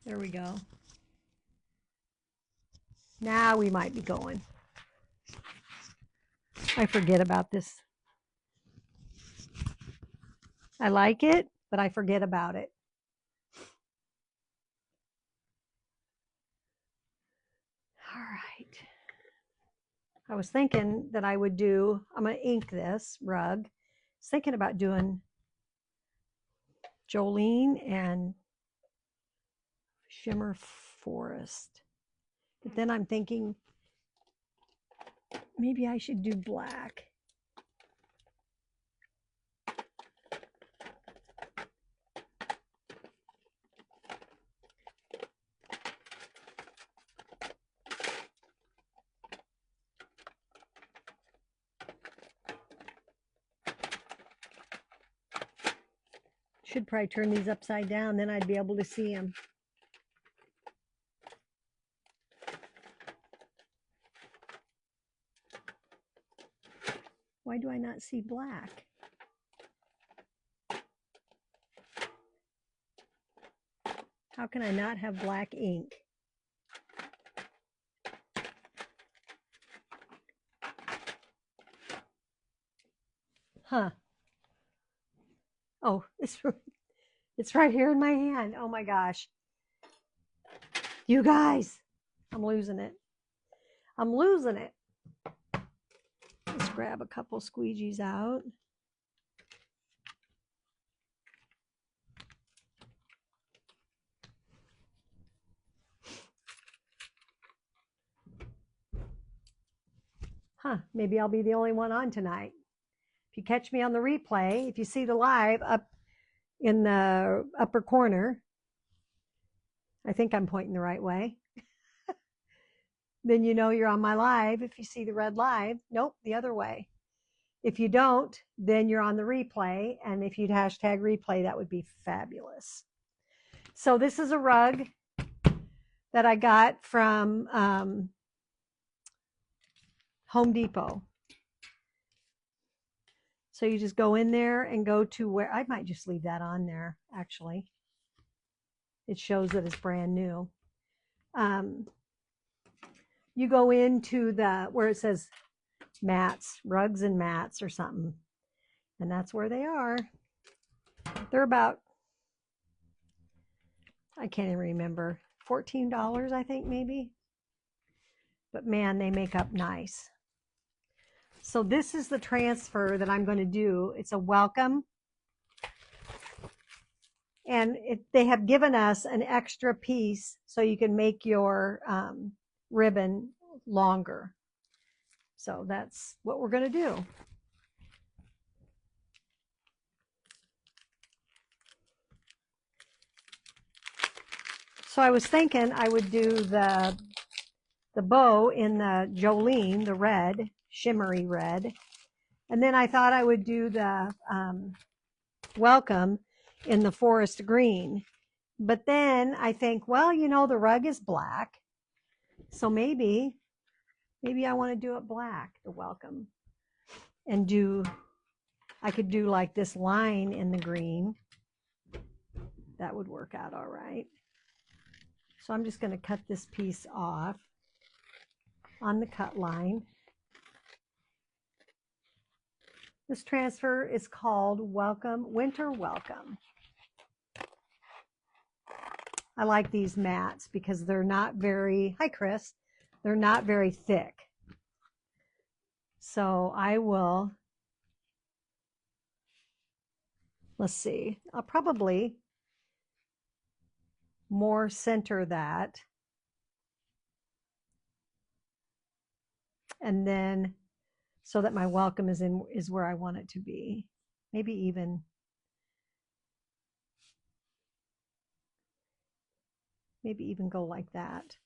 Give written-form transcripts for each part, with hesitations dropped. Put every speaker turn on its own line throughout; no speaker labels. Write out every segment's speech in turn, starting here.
There we go. Now we might be going. I forget about this. I like it, but I forget about it. All right. I was thinking that I would do, I'm going to ink this rug. I was thinking about doing Jolene and Shimmer Forest. But then I'm thinking maybe I should do black. Should probably turn these upside down, then I'd be able to see them. Why do I not see black? How can I not have black ink? Huh. Oh, it's right here in my hand. Oh my gosh. You guys, I'm losing it. I'm losing it. Let's grab a couple squeegees out. Huh, maybe I'll be the only one on tonight. If you catch me on the replay, if you see the live up in the upper corner, I think I'm pointing the right way, then you know you're on my live. If you see the red live, nope, the other way. If you don't, then you're on the replay. And if you'd hashtag replay, that would be fabulous. So this is a rug that I got from Home Depot. So you just go in there and go to where, I might just leave that on there, actually. It shows that it's brand new. You go into the, where it says mats, rugs and mats or something. And that's where they are. They're about, I can't even remember, $14, I think maybe. But man, they make up nice. So this is the transfer that I'm going to do. It's a welcome. And they have given us an extra piece so you can make your ribbon longer. So that's what we're going to do. So I was thinking I would do the bow in the Jolene, the red, shimmery red. And then I thought I would do the welcome in the forest green. But then I think, well, you know, the rug is black. So maybe I want to do it black, the welcome. And I could do like this line in the green. That would work out all right. So I'm just going to cut this piece off on the cut line. This transfer is called Welcome, Winter Welcome. I like these mats because they're not very, hi Chris, they're not very thick. So I will, let's see, I'll probably more center that. And then so that my welcome is where I want it to be. Maybe even go like that.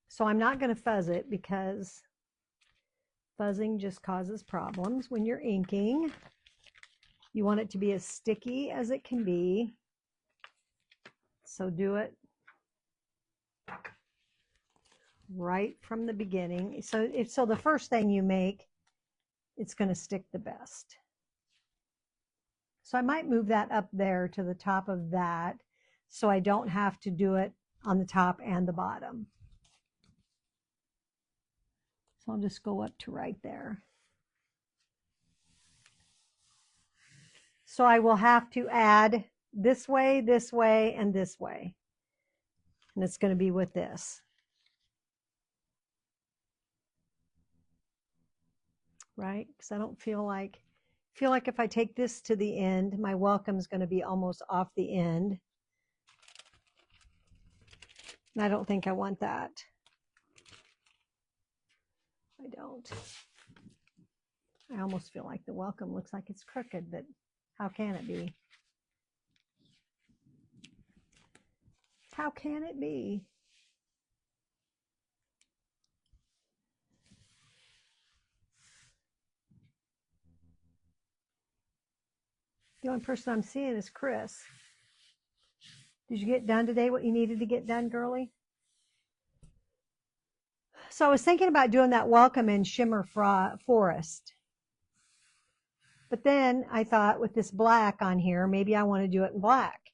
So I'm not going to fuzz it because fuzzing just causes problems when you're inking. You want it to be as sticky as it can be. So do it right from the beginning. So the first thing you make, it's going to stick the best. So I might move that up there to the top of that so I don't have to do it on the top and the bottom. So I'll just go up to right there. So I will have to add this way, and this way. And it's going to be with this. Right? Because I don't feel like if I take this to the end, my welcome is going to be almost off the end. And I don't think I want that. I don't. I almost feel like the welcome looks like it's crooked, but how can it be? How can it be? The only person I'm seeing is Chris. Did you get done today what you needed to get done, girly? So I was thinking about doing that welcome in Shimmer Forest. But then I thought with this black on here, maybe I want to do it in black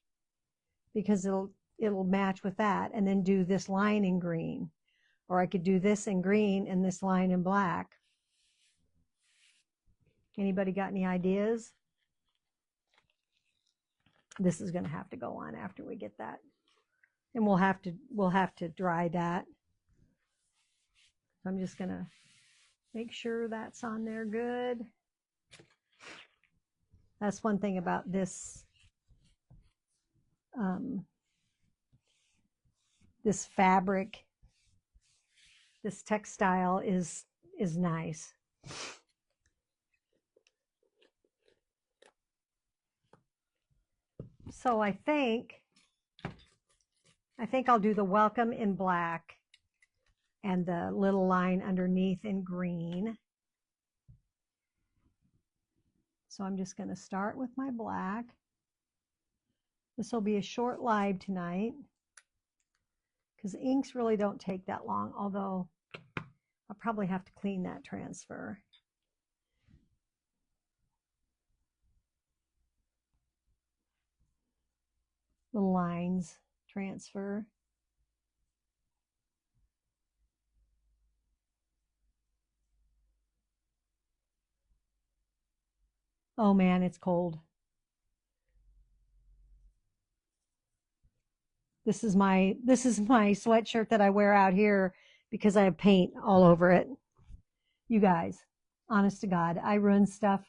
because it'll match with that, and then do this line in green. Or I could do this in green and this line in black. Anybody got any ideas? This is going to have to go on after we get that. And we'll have to dry that. So I'm just going to make sure that's on there good. That's one thing about this this fabric, this textile is nice. So I think I'll do the welcome in black and the little line underneath in green. So I'm just going to start with my black. This will be a short live tonight because inks really don't take that long, although I'll probably have to clean that transfer. The lines transfer. Oh man, it's cold. This is my sweatshirt that I wear out here because I have paint all over it. You guys, honest to God, I ruin stuff.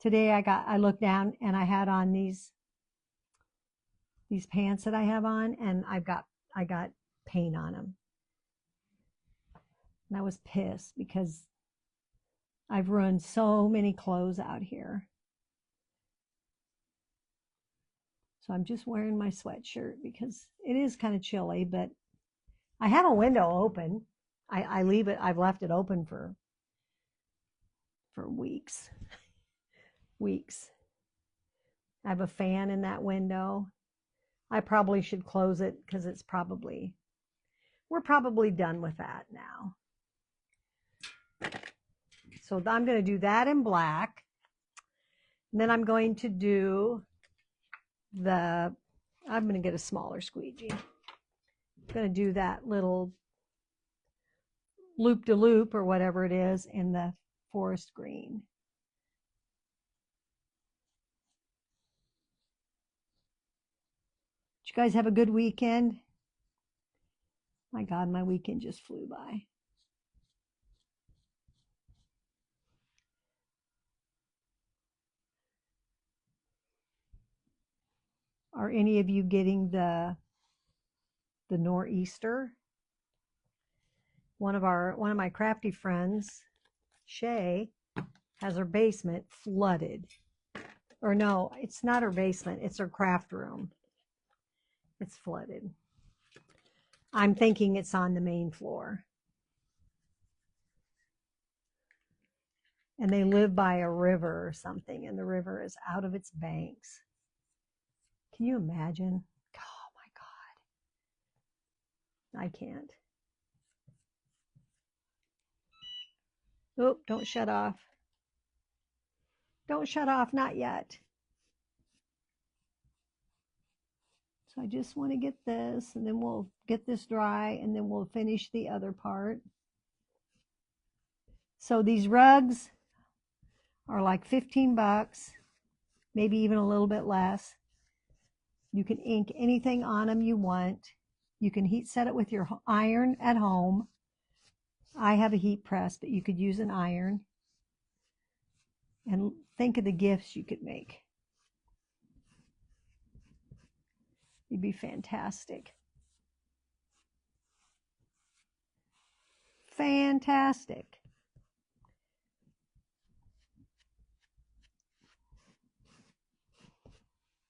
Today I looked down and I had on these pants that I have on, and I got paint on them. And I was pissed because I've ruined so many clothes out here. So I'm just wearing my sweatshirt because it is kind of chilly, but I have a window open. I've left it open for weeks. Weeks. I have a fan in that window. I probably should close it because we're probably done with that now. So I'm going to do that in black. And then I'm going to do I'm going to get a smaller squeegee. I'm going to do that little loop-de-loop or whatever it is in the forest green. Did you guys have a good weekend? My God, my weekend just flew by. Are any of you getting the nor'easter? One of my crafty friends, Shay, has her basement flooded. Or no, it's not her basement, it's her craft room. It's flooded. I'm thinking it's on the main floor. And they live by a river or something, and the river is out of its banks. Can you imagine? Oh my God. I can't. Oh, don't shut off. Don't shut off, not yet. So I just want to get this, and then we'll get this dry, and then we'll finish the other part. So these rugs are like 15 bucks, maybe even a little bit less. You can ink anything on them you want. You can heat set it with your iron at home. I have a heat press, but you could use an iron. And think of the gifts you could make. It'd be fantastic. Fantastic.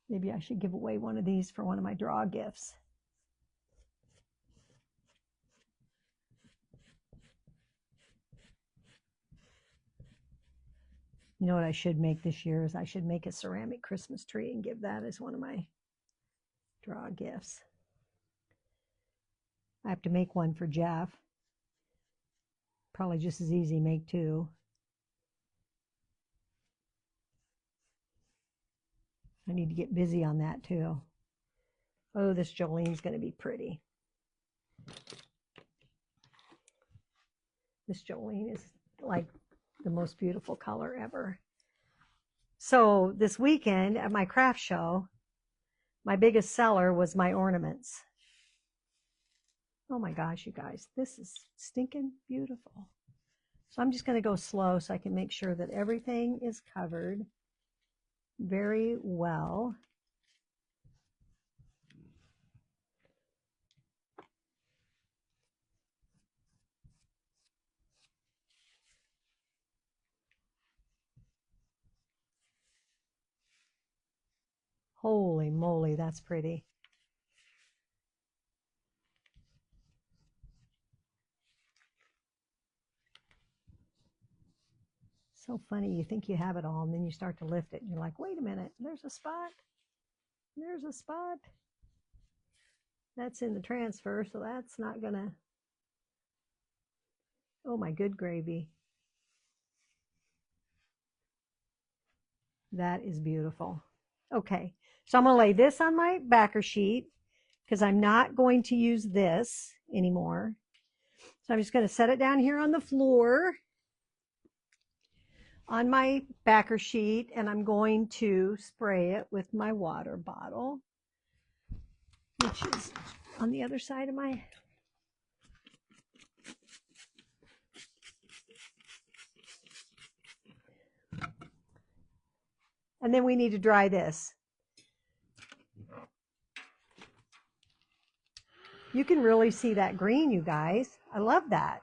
Maybe I should give away one of these for one of my draw gifts. You know what I should make this year is I should make a ceramic Christmas tree and give that as one of my draw gifts. I have to make one for Jeff. Probably just as easy, make two. I need to get busy on that too. Oh, this Jolene's going to be pretty. This Jolene is like the most beautiful color ever. So this weekend at my craft show, my biggest seller was my ornaments. Oh my gosh, you guys, this is stinking beautiful. So I'm just going to go slow so I can make sure that everything is covered very well. Holy moly, that's pretty. So funny, you think you have it all, and then you start to lift it, and you're like, wait a minute, there's a spot. There's a spot. That's in the transfer, so that's not gonna... Oh my good gravy. That is beautiful. Okay, so I'm gonna lay this on my backer sheet because I'm not going to use this anymore. So I'm just gonna set it down here on the floor on my backer sheet, and I'm going to spray it with my water bottle, which is on the other side of my... And then we need to dry this. You can really see that green, you guys. I love that.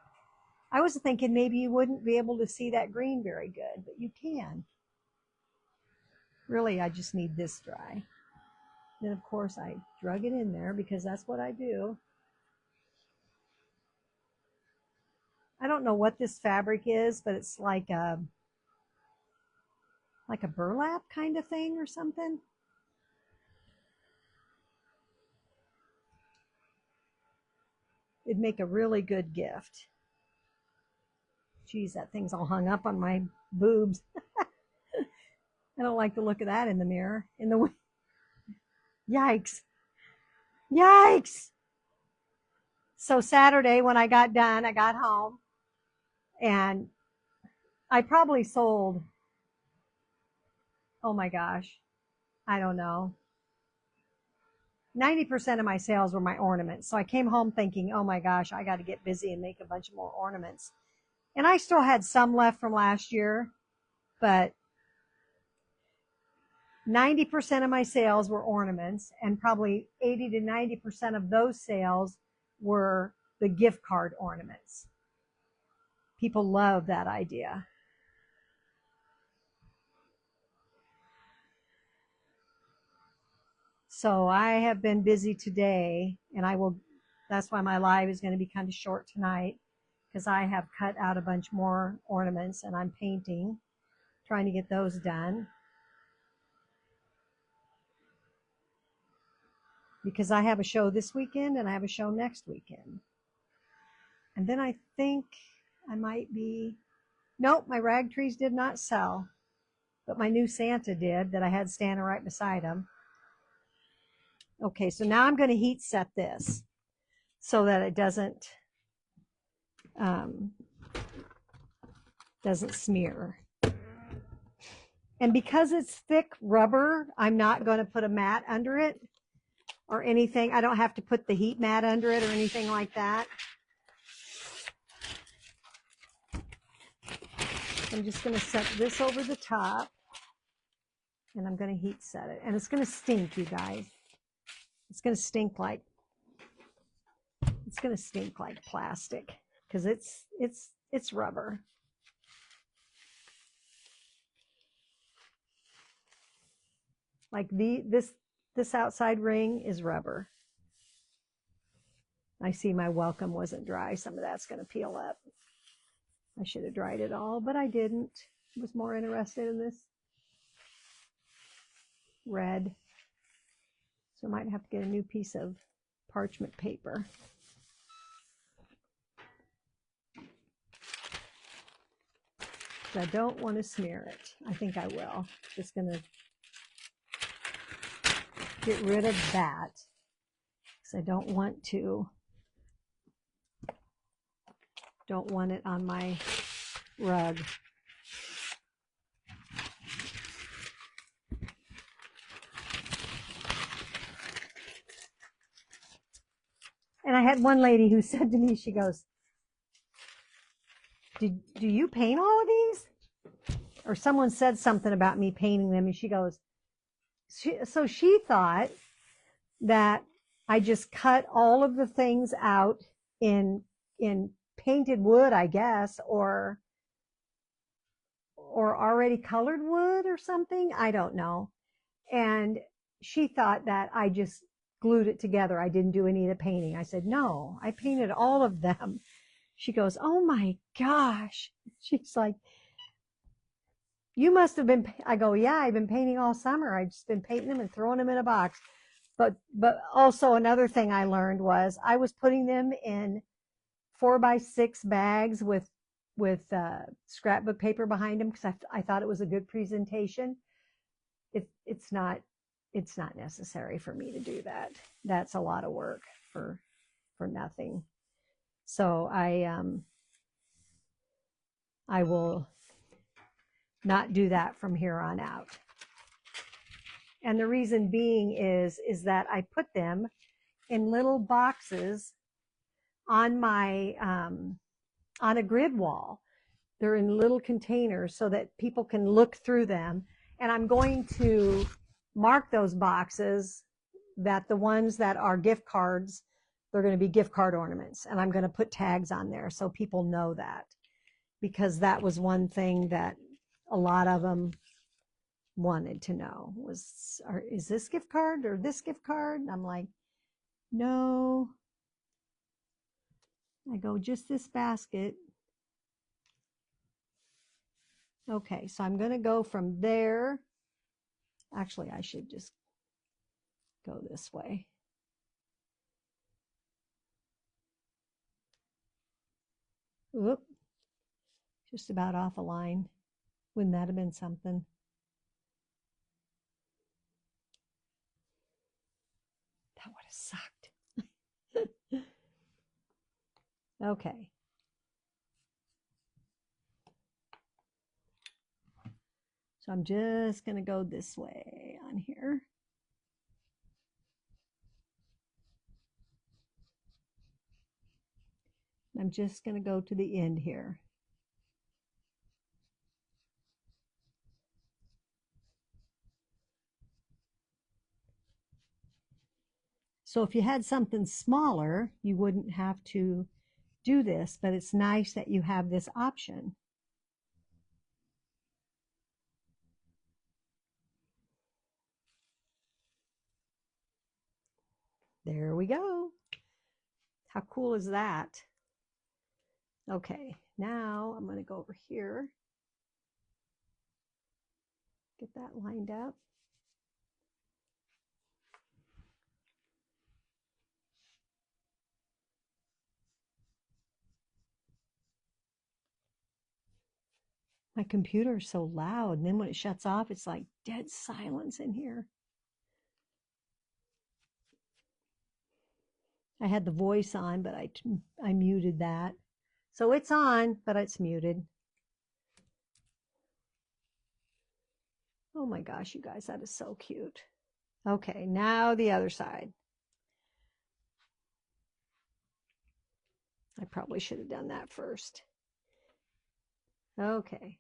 I was thinking maybe you wouldn't be able to see that green very good, but you can. Really, I just need this dry. Then, of course, I drug it in there because that's what I do. I don't know what this fabric is, but it's like a burlap kind of thing or something. It'd make a really good gift. Geez, that thing's all hung up on my boobs. I don't like the look of that in the mirror. Yikes. Yikes. So Saturday when I got done, I got home and I probably sold, oh my gosh, I don't know. 90% of my sales were my ornaments. So I came home thinking, oh my gosh, I got to get busy and make a bunch more ornaments. And I still had some left from last year, but 90% of my sales were ornaments, and probably 80 to 90% of those sales were the gift card ornaments. People love that idea. So I have been busy today, and that's why my live is going to be kind of short tonight, because I have cut out a bunch more ornaments and I'm painting, trying to get those done. Because I have a show this weekend and I have a show next weekend. And then I think I might be, nope, my rag trees did not sell, but my new Santa did that I had standing right beside him. Okay, so now I'm going to heat set this so that it um, doesn't smear. And because it's thick rubber, I'm not going to put a mat under it or anything. I don't have to put the heat mat under it or anything like that. I'm just going to set this over the top, and I'm going to heat set it. And it's going to stink, you guys. It's going to stink like plastic because it's rubber. Like this outside ring is rubber. I see my welcome wasn't dry. Some of that's going to peel up. I should have dried it all, but I didn't. I was more interested in this red. So I might have to get a new piece of parchment paper. I don't want to smear it. I think I will. Just going to get rid of that because I don't want it on my rug. And I had one lady who said to me, she goes, do you paint all of these? Or someone said something about me painting them, and she goes, so she thought that I just cut all of the things out in painted wood, I guess, or already colored wood or something. I don't know. And she thought that I just glued it together. I didn't do any of the painting. I said, no, I painted all of them. She goes, oh my gosh. She's like, you must have been, I go, yeah, I've been painting all summer. I've just been painting them and throwing them in a box. But also another thing I learned was I was putting them in 4x6 bags with scrapbook paper behind them because I thought it was a good presentation. It's not necessary for me to do that. That's a lot of work for nothing. So I will not do that from here on out. And the reason being is that I put them in little boxes on my on a grid wall. They're in little containers so that people can look through them. And I'm going to mark those boxes that the ones that are gift cards, they're going to be gift card ornaments. And I'm going to put tags on there so people know that. Because that was one thing that a lot of them wanted to know was, is this gift card or this gift card? And I'm like, no. I go, just this basket. Okay, so I'm going to go from there. Actually, I should just go this way. Oop, just about off a line. Wouldn't that have been something? That would have sucked. Okay. So I'm just going to go this way on here. I'm just going to go to the end here. So if you had something smaller, you wouldn't have to do this, but it's nice that you have this option. There we go. How cool is that? Okay, now I'm going to go over here. Get that lined up. My computer is so loud, and then when it shuts off, it's like dead silence in here. I had the voice on, but I muted that. So it's on, but it's muted. Oh my gosh, you guys, that is so cute. Okay, now the other side. I probably should have done that first. Okay.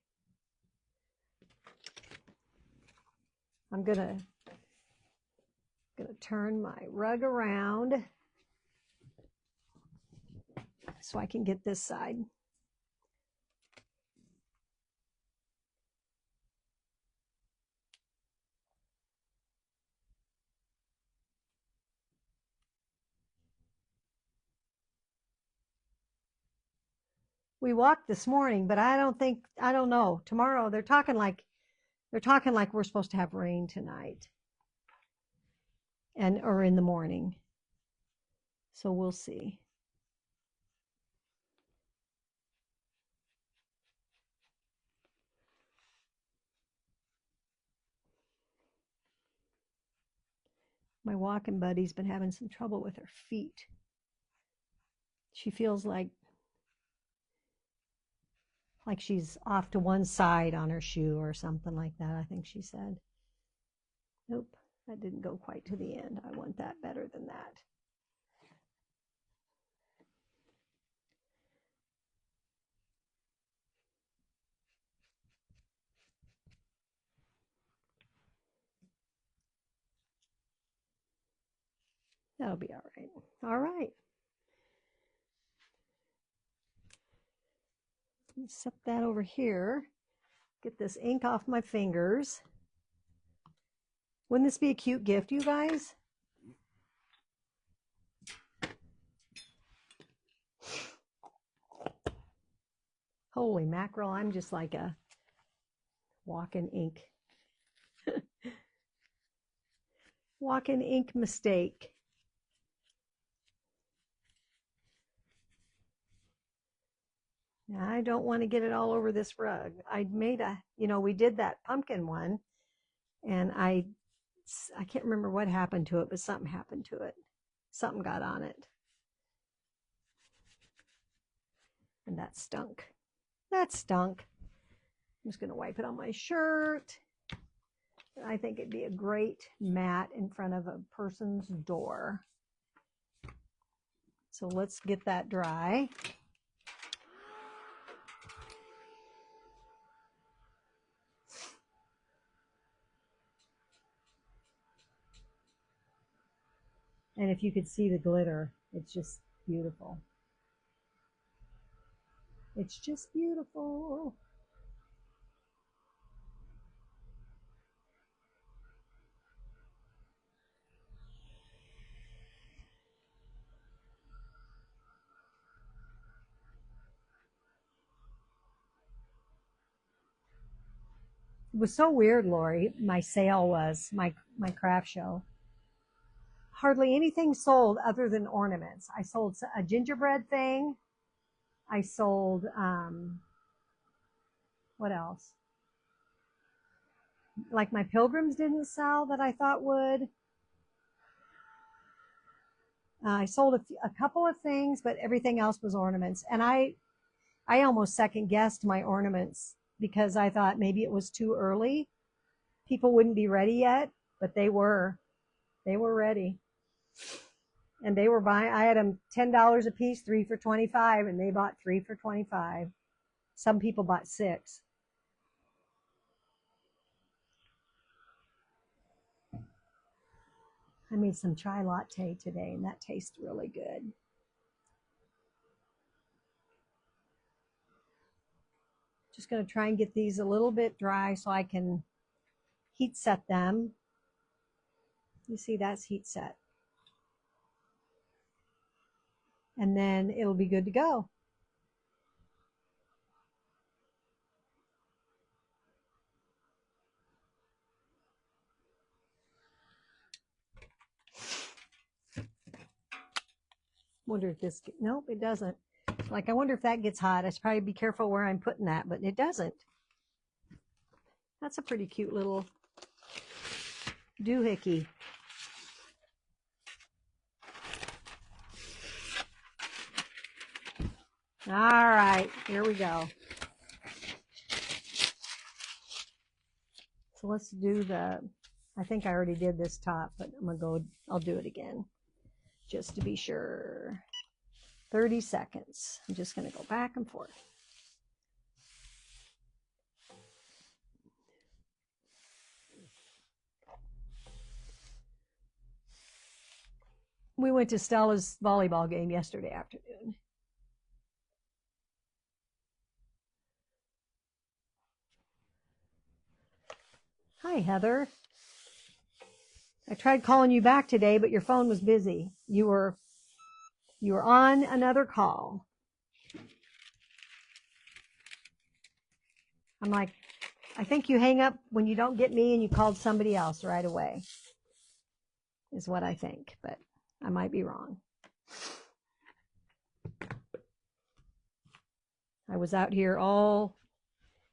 I'm gonna turn my rug around so I can get this side. We walked this morning, but I don't know. Tomorrow they're talking like we're supposed to have rain tonight. Or in the morning. So we'll see. My walking buddy's been having some trouble with her feet. She feels like she's off to one side on her shoe or something like that, I think she said. Nope, that didn't go quite to the end. I want that better than that. That'll be all right. All right. Set that over here. Get this ink off my fingers. Wouldn't this be a cute gift, you guys? Holy mackerel, I'm just like a walking ink. Walking ink mistake. Now, I don't want to get it all over this rug. I made we did that pumpkin one, and I can't remember what happened to it, but something happened to it. Something got on it. And that stunk. That stunk. I'm just going to wipe it on my shirt. I think it'd be a great mat in front of a person's door. So let's get that dry. And if you could see the glitter, it's just beautiful. It's just beautiful. It was so weird, Lori. My sale was my craft show. Hardly anything sold other than ornaments. I sold a gingerbread thing. I sold what else? Like my pilgrims didn't sell that I thought would. I sold a couple of things, but everything else was ornaments. And I almost second guessed my ornaments because I thought maybe it was too early. People wouldn't be ready yet, but they were. They were ready. And they were buying. I had them $10 a piece, 3 for $25, and they bought 3 for $25. Some people bought 6. I made some chai latte today, and that tastes really good. Just going to try and get these a little bit dry so I can heat set them. You see, that's heat set. And then it'll be good to go. Wonder if this, nope, it doesn't. Like, I wonder if that gets hot. I should probably be careful where I'm putting that, but it doesn't. That's a pretty cute little doohickey. All right, here we go. So let's do I think I already did this top, but I'll do it again just to be sure. 30 seconds. I'm just going to go back and forth. We went to Stella's volleyball game yesterday afternoon. Hi, Heather. I tried calling you back today, but your phone was busy. You were on another call. I'm like, I think you hang up when you don't get me and you called somebody else right away, is what I think, but I might be wrong. I was out here all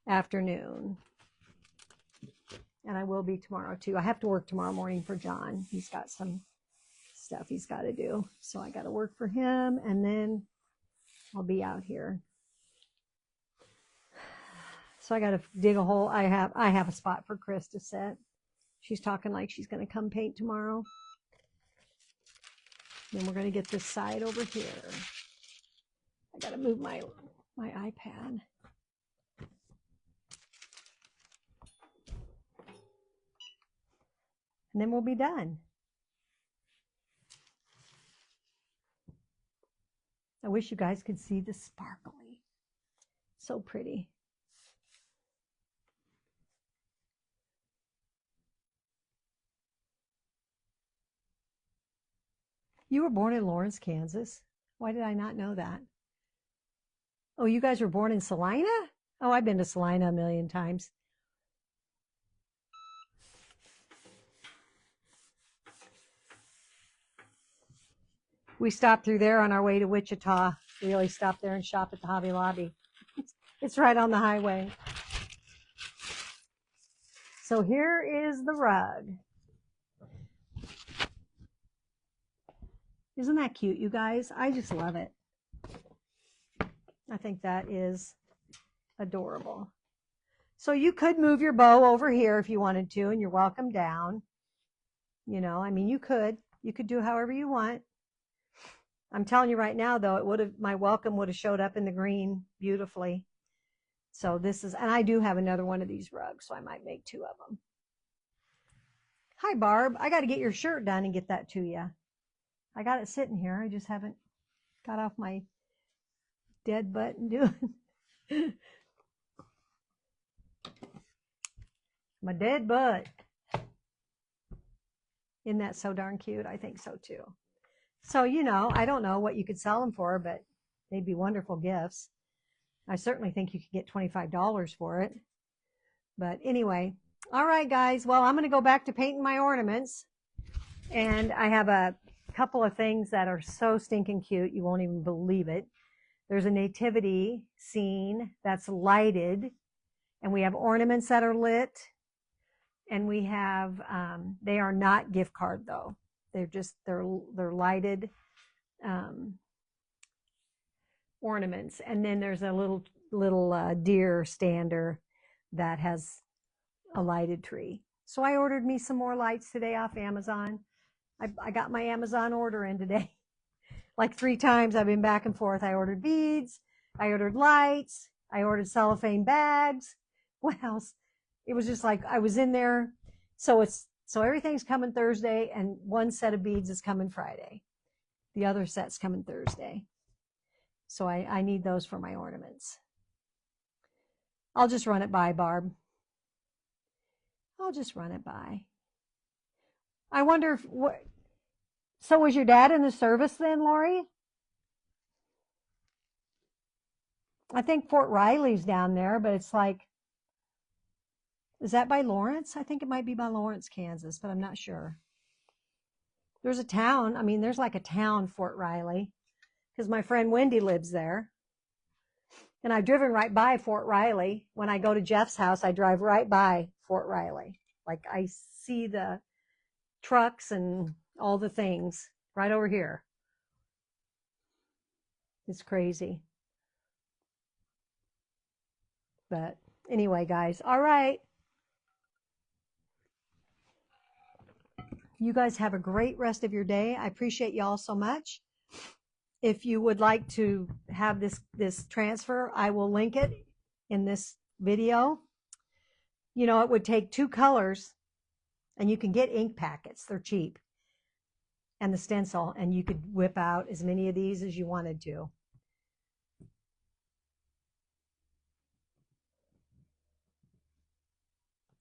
afternoon, and I will be tomorrow too. I have to work tomorrow morning for John. He's got some stuff he's got to do, so I got to work for him, and then I'll be out here. So I got to dig a hole. I have a spot for Chris to set. She's talking like she's going to come paint tomorrow. Then we're going to get this side over here. I got to move my iPad. And then we'll be done. I wish you guys could see the sparkly. So pretty. You were born in Lawrence, Kansas. Why did I not know that? Oh, you guys were born in Salina? Oh, I've been to Salina a million times. We stopped through there on our way to Wichita. We always stop there and shop at the Hobby Lobby. It's right on the highway. So here is the rug. Isn't that cute, you guys? I just love it. I think that is adorable. So you could move your bow over here if you wanted to, and you're welcome down. You know, I mean, you could do however you want. I'm telling you right now, though, my welcome would have showed up in the green beautifully. So this is, and I do have another one of these rugs, so I might make 2 of them. Hi, Barb. I got to get your shirt done and get that to you. I got it sitting here. I just haven't got off my dead butt and doing my dead butt. Isn't that so darn cute? I think so too. So, you know, I don't know what you could sell them for, but they'd be wonderful gifts. I certainly think you could get $25 for it. But anyway, all right, guys. Well, I'm going to go back to painting my ornaments. And I have a couple of things that are so stinking cute. You won't even believe it. There's a nativity scene that's lighted. And we have ornaments that are lit. And we have, they are not gift card though. They're lighted ornaments. And then there's a little deer stander that has a lighted tree. So I ordered me some more lights today off Amazon. I got my Amazon order in today. Like 3 times I've been back and forth. I ordered beads, I ordered lights, I ordered cellophane bags. What else? It was just like I was in there. So everything's coming Thursday, and one set of beads is coming Friday. The other set's coming Thursday. So I need those for my ornaments. I'll just run it by, Barb. I'll just run it by. I wonder so was your dad in the service then, Lori? I think Fort Riley's down there, but it's like, is that by Lawrence? I think it might be by Lawrence, Kansas, but I'm not sure. There's a town. I mean, there's like a town, Fort Riley, because my friend Wendy lives there. And I've driven right by Fort Riley. When I go to Jeff's house, I drive right by Fort Riley. Like I see the trucks and all the things right over here. It's crazy. But anyway, guys, all right. You guys have a great rest of your day. I appreciate y'all so much. If you would like to have this transfer, I will link it in this video. You know, it would take 2 colors, and you can get ink packets. They're cheap. And the stencil, and you could whip out as many of these as you wanted to.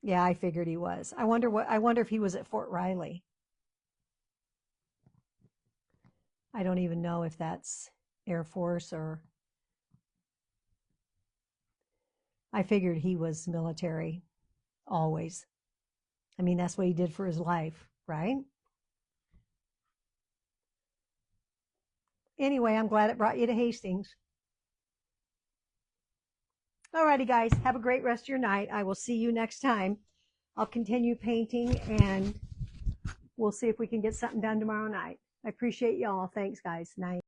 Yeah, I figured he was. I wonder if he was at Fort Riley. I don't even know if that's Air Force or I figured he was military always. I mean, that's what he did for his life, right? Anyway, I'm glad it brought you to Hastings. Alrighty, guys, have a great rest of your night. I will see you next time. I'll continue painting, and we'll see if we can get something done tomorrow night. I appreciate y'all. Thanks, guys. Night.